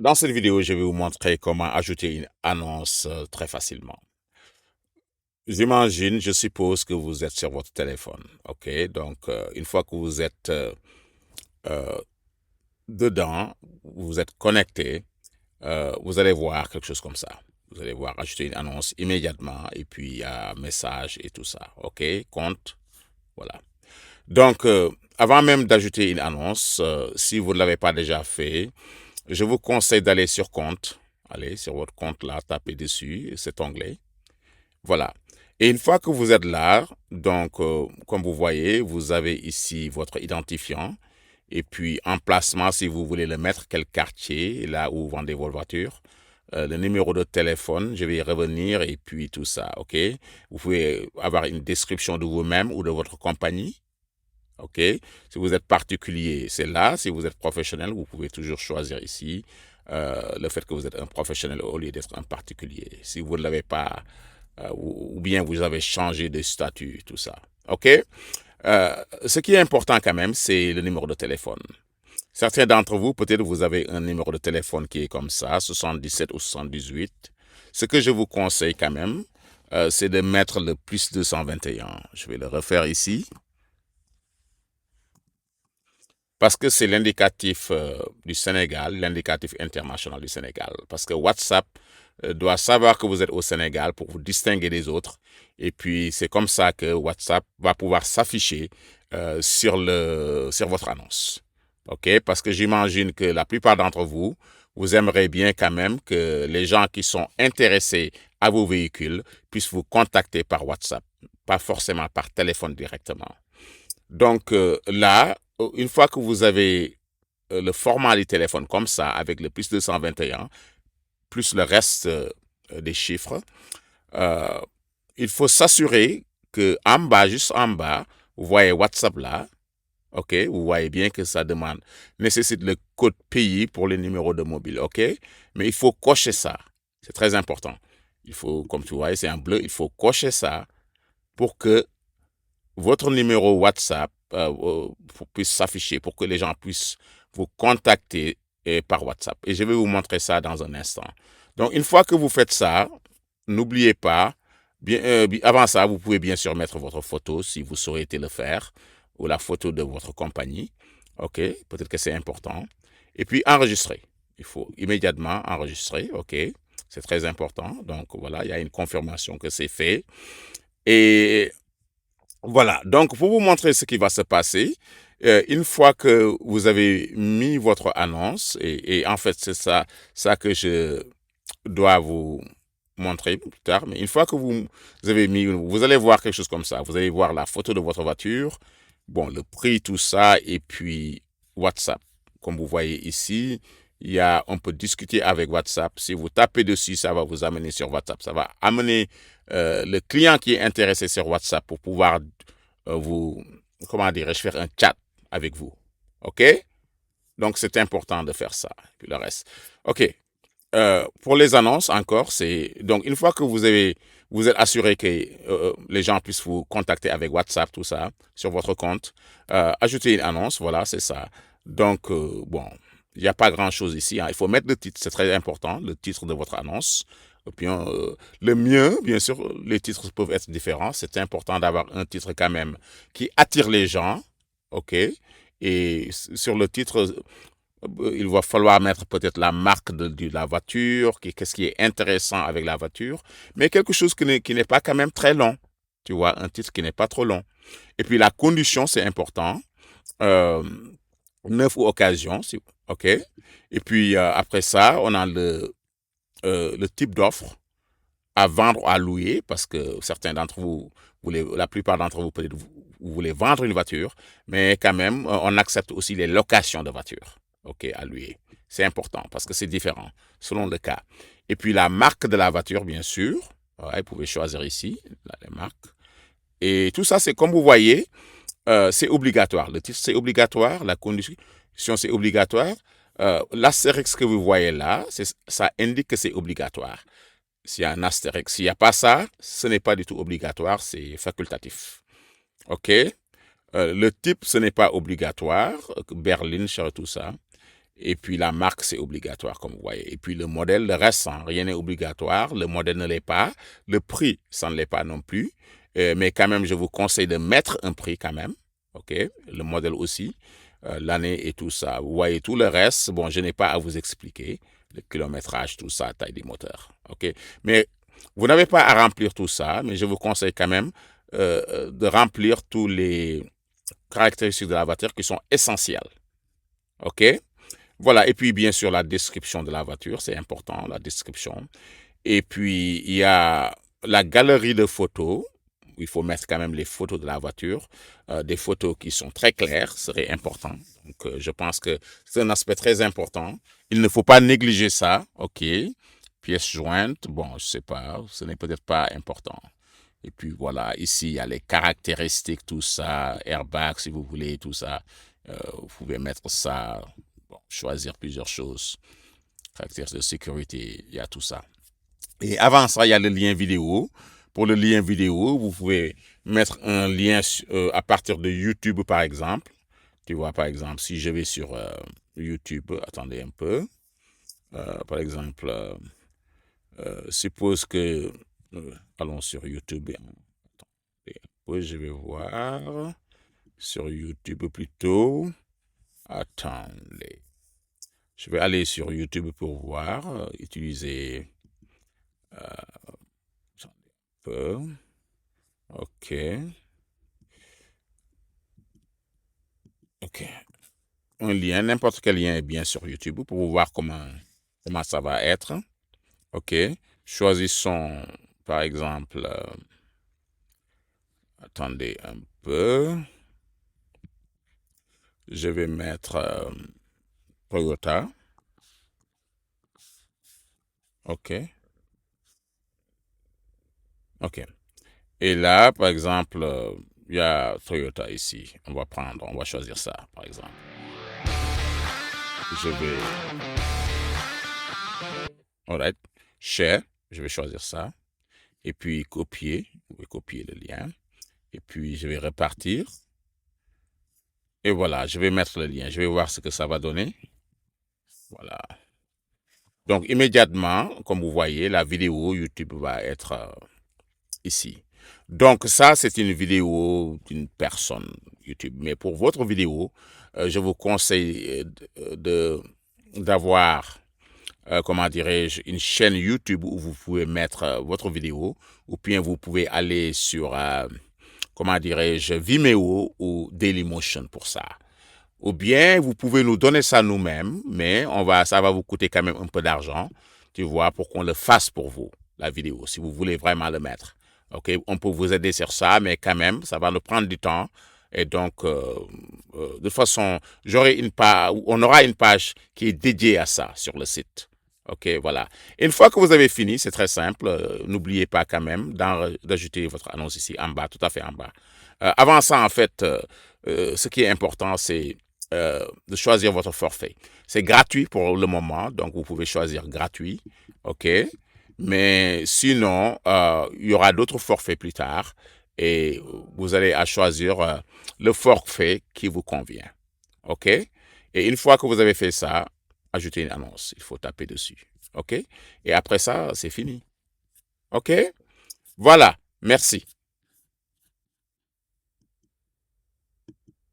Dans cette vidéo, je vais vous montrer comment ajouter une annonce très facilement. J'imagine, je suppose que vous êtes sur votre téléphone, ok? Donc, une fois que vous êtes euh, dedans, vous êtes connecté, vous allez voir quelque chose comme ça. Vous allez voir ajouter une annonce immédiatement et puis il y a message et tout ça, ok? Compte, voilà. Donc, avant même d'ajouter une annonce, si vous ne l'avez pas déjà fait, je vous conseille d'aller sur compte. Allez sur votre compte là, tapez dessus cet onglet. Voilà. Et une fois que vous êtes là, donc comme vous voyez, vous avez ici votre identifiant et puis emplacement si vous voulez le mettre, quel quartier, là où vous vendez vos voitures. Le numéro de téléphone, je vais y revenir et puis tout ça, ok? Vous pouvez avoir une description de vous-même ou de votre compagnie. OK? Si vous êtes particulier, c'est là. Si vous êtes professionnel, vous pouvez toujours choisir ici le fait que vous êtes un professionnel au lieu d'être un particulier. Si vous ne l'avez pas, ou bien vous avez changé de statut, tout ça. OK? Ce qui est important quand même, c'est le numéro de téléphone. Certains d'entre vous, peut-être vous avez un numéro de téléphone qui est comme ça, 77 ou 78. Ce que je vous conseille quand même, c'est de mettre le plus 221. Je vais le refaire ici. Parce que c'est l'indicatif du Sénégal, l'indicatif international du Sénégal. Parce que WhatsApp doit savoir que vous êtes au Sénégal pour vous distinguer des autres. Et puis, c'est comme ça que WhatsApp va pouvoir s'afficher sur votre annonce. OK? Parce que j'imagine que la plupart d'entre vous, vous aimeriez bien quand même que les gens qui sont intéressés à vos véhicules puissent vous contacter par WhatsApp, pas forcément par téléphone directement. Donc là, une fois que vous avez le format du téléphone comme ça, avec le plus 221, plus le reste des chiffres, euh, il faut s'assurer que en bas, juste en bas, vous voyez WhatsApp là, ok? Vous voyez bien que ça demande, nécessite le code pays pour les numéros de mobile, ok? Mais il faut cocher ça. C'est très important. Il faut, comme tu vois, c'est en bleu, il faut cocher ça pour que votre numéro WhatsApp puisse s'afficher pour que les gens puissent vous contacter par WhatsApp. Et je vais vous montrer ça dans un instant. Donc, une fois que vous faites ça, n'oubliez pas, avant ça, vous pouvez bien sûr mettre votre photo si vous souhaitez le faire, ou la photo de votre compagnie. OK, peut-être que c'est important. Et puis, enregistrer. Il faut immédiatement enregistrer. OK, c'est très important. Donc, voilà, il y a une confirmation que c'est fait. Et voilà, donc pour vous montrer ce qui va se passer, une fois que vous avez mis votre annonce, et en fait c'est ça que je dois vous montrer plus tard, mais une fois que vous avez mis, vous allez voir quelque chose comme ça, vous allez voir la photo de votre voiture, bon, le prix, tout ça, et puis WhatsApp. Comme vous voyez ici, on peut discuter avec WhatsApp. Si vous tapez dessus, ça va vous amener sur WhatsApp. Ça va amener le client qui est intéressé sur WhatsApp pour pouvoir vous, comment dirais-je, faire un chat avec vous. OK? Donc, c'est important de faire ça. Puis le reste. OK. Pour les annonces, encore, c'est... Donc, une fois que vous êtes assuré que les gens puissent vous contacter avec WhatsApp, tout ça, sur votre compte, ajoutez une annonce, voilà, c'est ça. Donc, bon, il n'y a pas grand-chose ici, hein. Il faut mettre le titre, c'est très important, le titre de votre annonce. Et puis, le mieux, bien sûr, les titres peuvent être différents. C'est important d'avoir un titre quand même qui attire les gens, OK? Et sur le titre, il va falloir mettre peut-être la marque de la voiture, qu'est-ce qui est intéressant avec la voiture, mais quelque chose qui n'est pas quand même très long. Tu vois, un titre qui n'est pas trop long. Et puis la condition, c'est important. Euh, Neuf ou occasion, OK. Et puis après ça, on a le type d'offre à vendre ou à louer, parce que certains d'entre vous, la plupart d'entre vous, peut-être, vous voulez vendre une voiture, mais quand même, on accepte aussi les locations de voitures, OK, à louer. C'est important parce que c'est différent selon le cas. Et puis la marque de la voiture, bien sûr. Ouais, vous pouvez choisir ici les marques. Et tout ça, c'est comme vous voyez, c'est obligatoire. Le titre, c'est obligatoire. La condition, c'est obligatoire. L'astérisque que vous voyez là, ça indique que c'est obligatoire. S'il y a un astérix, s'il n'y a pas ça, ce n'est pas du tout obligatoire, c'est facultatif. OK? Le type, ce n'est pas obligatoire, berline, tout ça. Et puis la marque, c'est obligatoire, comme vous voyez. Et puis le modèle, le reste, rien n'est obligatoire. Le modèle ne l'est pas. Le prix, ça ne l'est pas non plus. Mais quand même, je vous conseille de mettre un prix quand même. OK? Le modèle aussi. L'année et tout ça. Vous voyez tout le reste. Bon, je n'ai pas à vous expliquer. Le kilométrage, tout ça, taille des moteurs. OK? Mais vous n'avez pas à remplir tout ça. Mais je vous conseille quand même de remplir tous les caractéristiques de la voiture qui sont essentielles. OK? Voilà, et puis bien sûr la description de la voiture, c'est important, la description. Et puis il y a la galerie de photos, il faut mettre quand même les photos de la voiture, des photos qui sont très claires, serait important. Donc je pense que c'est un aspect très important. Il ne faut pas négliger ça, ok. Pièces jointes, bon, je sais pas, ce n'est peut-être pas important. Et puis voilà, ici il y a les caractéristiques, tout ça, airbag si vous voulez, tout ça. Vous pouvez mettre ça. Bon, choisir plusieurs choses. Caractères de sécurité, il y a tout ça. Et avant ça, il y a le lien vidéo. Pour le lien vidéo, vous pouvez mettre un lien à partir de YouTube, par exemple. Tu vois, par exemple, si je vais sur YouTube, attendez un peu. Par exemple, suppose que... allons sur YouTube. Attendez un peu, je vais voir. Sur YouTube plutôt. Attendez. Je vais aller sur YouTube pour voir, utiliser un peu. OK. OK. Un lien, n'importe quel lien est bien sur YouTube pour voir comment ça va être. OK. Choisissons, par exemple, attendez un peu. Je vais mettre Toyota. OK. OK. Et là, par exemple, il y a Toyota ici. On va choisir ça, par exemple. Je vais, alright, share, je vais choisir ça. Et puis copier, vous pouvez copier le lien. Et puis je vais repartir. Et voilà, je vais mettre le lien. Je vais voir ce que ça va donner. Voilà. Donc immédiatement, comme vous voyez, la vidéo YouTube va être ici. Donc ça, c'est une vidéo d'une personne YouTube. Mais pour votre vidéo, je vous conseille d'avoir, comment dirais-je, une chaîne YouTube où vous pouvez mettre votre vidéo, ou bien vous pouvez aller sur, comment dirais-je, Vimeo ou Dailymotion pour ça. Ou bien vous pouvez nous donner ça nous-mêmes, mais ça va vous coûter quand même un peu d'argent, tu vois, pour qu'on le fasse pour vous, la vidéo, si vous voulez vraiment le mettre. OK, on peut vous aider sur ça, mais quand même, ça va nous prendre du temps. Et donc, de toute façon, on aura une page qui est dédiée à ça sur le site. OK, voilà. Une fois que vous avez fini, c'est très simple. N'oubliez pas quand même d'ajouter votre annonce ici en bas, tout à fait en bas. Avant ça, en fait, ce qui est important, c'est de choisir votre forfait. C'est gratuit pour le moment, donc vous pouvez choisir gratuit, OK? Mais sinon, il y aura d'autres forfaits plus tard et vous allez à choisir le forfait qui vous convient, OK? Et une fois que vous avez fait ça, ajoutez une annonce. Il faut taper dessus, OK? Et après ça, c'est fini, OK? Voilà, merci.